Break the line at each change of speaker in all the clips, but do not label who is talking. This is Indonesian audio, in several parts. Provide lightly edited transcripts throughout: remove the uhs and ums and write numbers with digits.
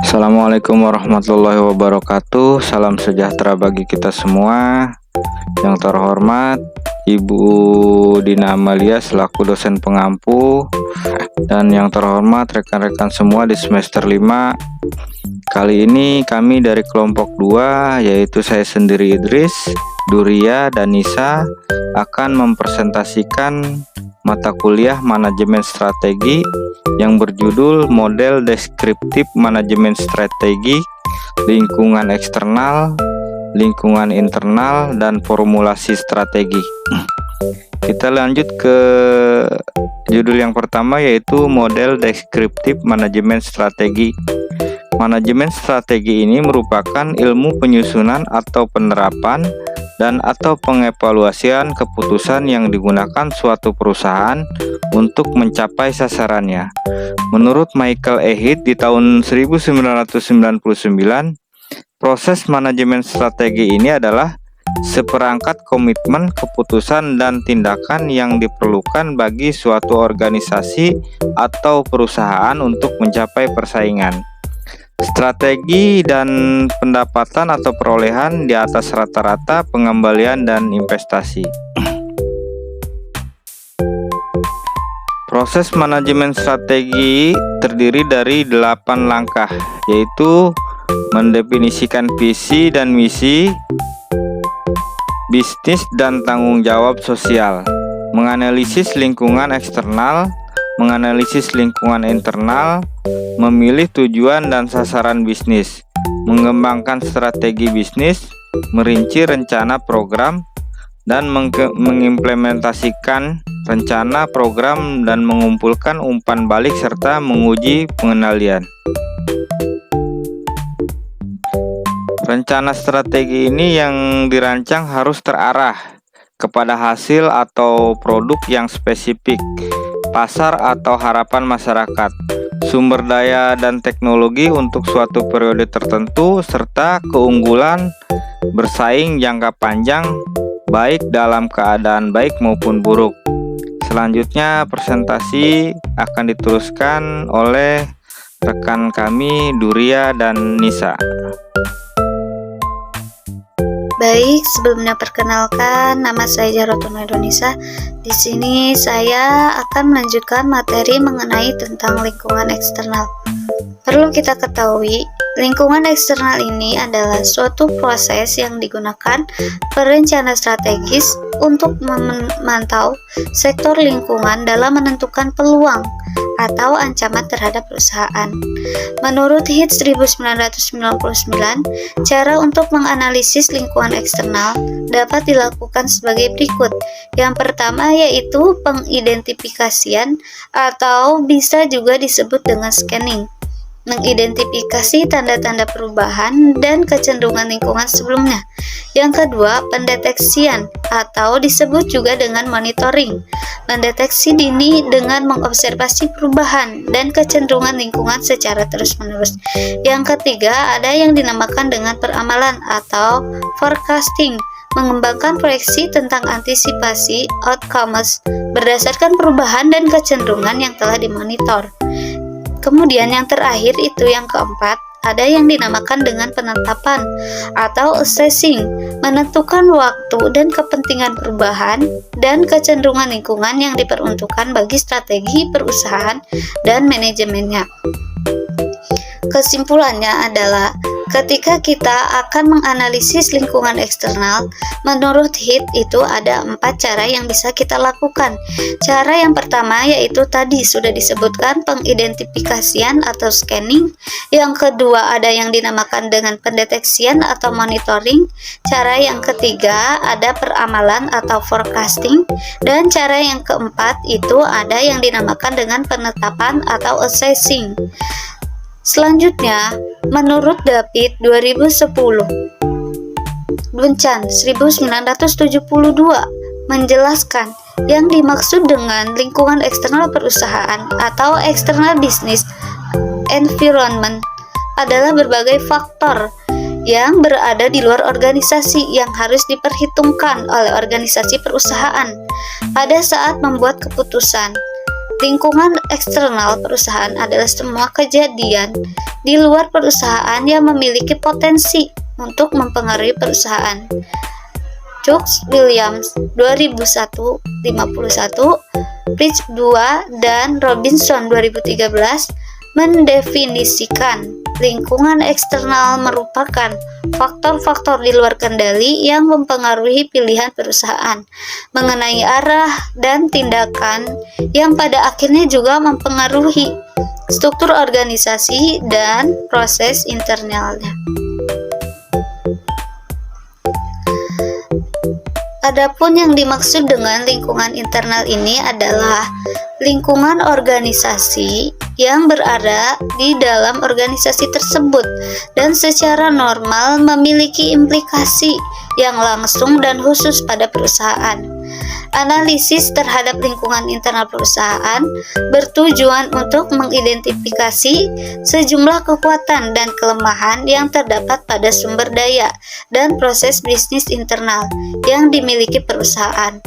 Assalamualaikum warahmatullahi wabarakatuh. Salam sejahtera bagi kita semua. Yang terhormat Ibu Dina Amalia selaku dosen pengampu, dan yang terhormat rekan-rekan semua di semester 5. Kali ini kami dari kelompok 2, yaitu saya sendiri Idris, Duria, dan Nisa, akan mempresentasikan mata kuliah manajemen strategi yang berjudul Model Deskriptif Manajemen Strategi, Lingkungan Eksternal, Lingkungan Internal, dan Formulasi Strategi. Kita lanjut ke judul yang pertama, yaitu Model Deskriptif Manajemen Strategi. Manajemen strategi ini merupakan ilmu penyusunan atau penerapan dan atau pengevaluasian keputusan yang digunakan suatu perusahaan untuk mencapai sasarannya. Menurut Michael E. Heath di tahun 1999, proses manajemen strategi ini adalah seperangkat komitmen, keputusan, dan tindakan yang diperlukan bagi suatu organisasi atau perusahaan untuk mencapai persaingan, strategi, dan pendapatan atau perolehan di atas rata-rata pengembalian dan investasi. Proses manajemen strategi terdiri dari 8 langkah, yaitu mendefinisikan visi dan misi bisnis dan tanggung jawab sosial, menganalisis lingkungan eksternal, menganalisis lingkungan internal, memilih tujuan dan sasaran bisnis, mengembangkan strategi bisnis, merinci rencana program, dan mengimplementasikan rencana program dan mengumpulkan umpan balik serta menguji pengendalian. Rencana strategi ini yang dirancang harus terarah kepada hasil atau produk yang spesifik, pasar atau harapan masyarakat, sumber daya dan teknologi untuk suatu periode tertentu, serta keunggulan bersaing jangka panjang baik dalam keadaan baik maupun buruk. Selanjutnya presentasi akan diteruskan oleh rekan kami Duria dan Nisa.
Baik, sebelumnya perkenalkan, nama saya Jarotun Nisa. Di sini saya akan melanjutkan materi mengenai tentang lingkungan eksternal. Perlu kita ketahui, lingkungan eksternal ini adalah suatu proses yang digunakan perencana strategis untuk memantau sektor lingkungan dalam menentukan peluang atau ancaman terhadap perusahaan. Menurut Heath 1999, cara untuk menganalisis lingkungan eksternal dapat dilakukan sebagai berikut. Yang pertama yaitu pengidentifikasian atau bisa juga disebut dengan scanning. Mengidentifikasi tanda-tanda perubahan dan kecenderungan lingkungan sebelumnya. Yang kedua, pendeteksian atau disebut juga dengan monitoring. Mendeteksi dini dengan mengobservasi perubahan dan kecenderungan lingkungan secara terus-menerus. Yang ketiga, ada yang dinamakan dengan peramalan atau forecasting. Mengembangkan proyeksi tentang antisipasi outcomes berdasarkan perubahan dan kecenderungan yang telah dimonitor. Kemudian yang terakhir itu yang keempat, ada yang dinamakan dengan penetapan atau assessing, menentukan waktu dan kepentingan perubahan dan kecenderungan lingkungan yang diperuntukkan bagi strategi perusahaan dan manajemennya. Kesimpulannya adalah ketika kita akan menganalisis lingkungan eksternal, menurut Heath itu ada 4 cara yang bisa kita lakukan. Cara yang pertama yaitu tadi sudah disebutkan pengidentifikasian atau scanning. Yang kedua ada yang dinamakan dengan pendeteksian atau monitoring. Cara yang ketiga ada peramalan atau forecasting. Dan cara yang keempat itu ada yang dinamakan dengan penetapan atau assessing. Selanjutnya, menurut David 2010, Duncan 1972 menjelaskan yang dimaksud dengan lingkungan eksternal perusahaan atau external business environment adalah berbagai faktor yang berada di luar organisasi yang harus diperhitungkan oleh organisasi perusahaan pada saat membuat keputusan. Lingkungan eksternal perusahaan adalah semua kejadian di luar perusahaan yang memiliki potensi untuk mempengaruhi perusahaan. Chuck Williams 2001 51, Bridge 2 dan Robinson 2013 mendefinisikan lingkungan eksternal merupakan faktor-faktor di luar kendali yang mempengaruhi pilihan perusahaan mengenai arah dan tindakan yang pada akhirnya juga mempengaruhi struktur organisasi dan proses internalnya. Adapun yang dimaksud dengan lingkungan internal ini adalah lingkungan organisasi yang berada di dalam organisasi tersebut dan secara normal memiliki implikasi yang langsung dan khusus pada perusahaan. Analisis terhadap lingkungan internal perusahaan bertujuan untuk mengidentifikasi sejumlah kekuatan dan kelemahan yang terdapat pada sumber daya dan proses bisnis internal yang dimiliki perusahaan.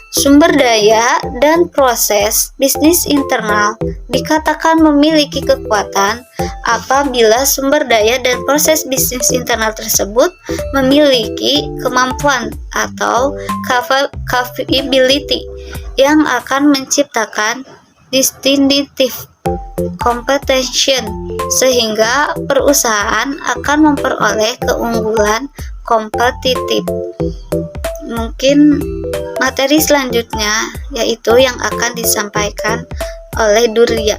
Sumber daya dan proses bisnis internal dikatakan memiliki kekuatan apabila sumber daya dan proses bisnis internal tersebut memiliki kemampuan atau capability yang akan menciptakan distinctive competition sehingga perusahaan akan memperoleh keunggulan kompetitif. Mungkin materi selanjutnya yaitu yang akan disampaikan oleh Durya.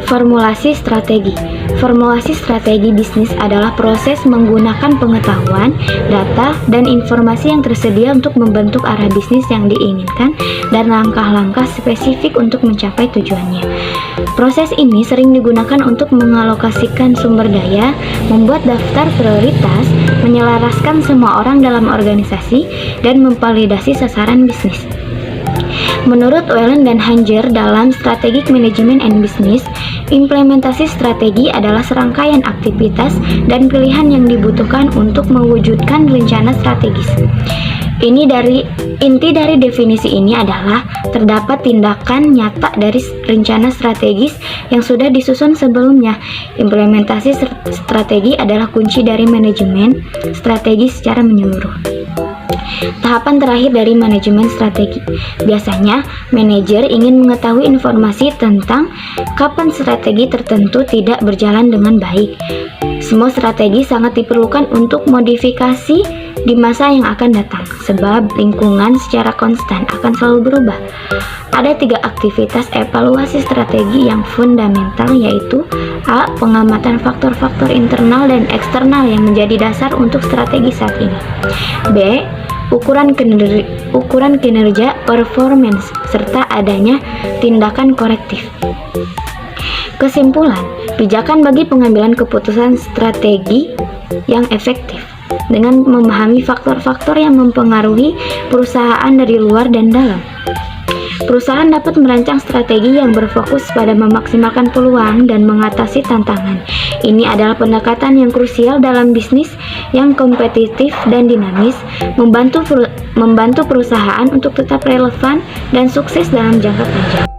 Formulasi strategi. Formulasi strategi bisnis adalah proses menggunakan pengetahuan, data, dan informasi yang tersedia untuk membentuk arah bisnis yang diinginkan dan langkah-langkah spesifik untuk mencapai tujuannya. Proses ini sering digunakan untuk mengalokasikan sumber daya, membuat daftar prioritas, menyelaraskan semua orang dalam organisasi, dan memvalidasi sasaran bisnis. Menurut Whelan dan Hanger dalam Strategic Management and Business, implementasi strategi adalah serangkaian aktivitas dan pilihan yang dibutuhkan untuk mewujudkan rencana strategis. Inti dari definisi ini adalah terdapat tindakan nyata dari rencana strategis yang sudah disusun sebelumnya. Implementasi strategi adalah kunci dari manajemen strategi secara menyeluruh. Tahapan terakhir dari manajemen strategi. Biasanya, manajer ingin mengetahui informasi tentang kapan strategi tertentu tidak berjalan dengan baik. Semua strategi sangat diperlukan untuk modifikasi di masa yang akan datang, sebab lingkungan secara konstan akan selalu berubah. Ada 3 aktivitas evaluasi strategi yang fundamental, yaitu A. Pengamatan faktor-faktor internal dan eksternal yang menjadi dasar untuk strategi saat ini. B. Ukuran kinerja performance serta adanya tindakan korektif. Kesimpulan, pijakan bagi pengambilan keputusan strategi yang efektif dengan memahami faktor-faktor yang mempengaruhi perusahaan dari luar dan dalam. Perusahaan dapat merancang strategi yang berfokus pada memaksimalkan peluang dan mengatasi tantangan. Ini adalah pendekatan yang krusial dalam bisnis yang kompetitif dan dinamis, membantu perusahaan untuk tetap relevan dan sukses dalam jangka panjang.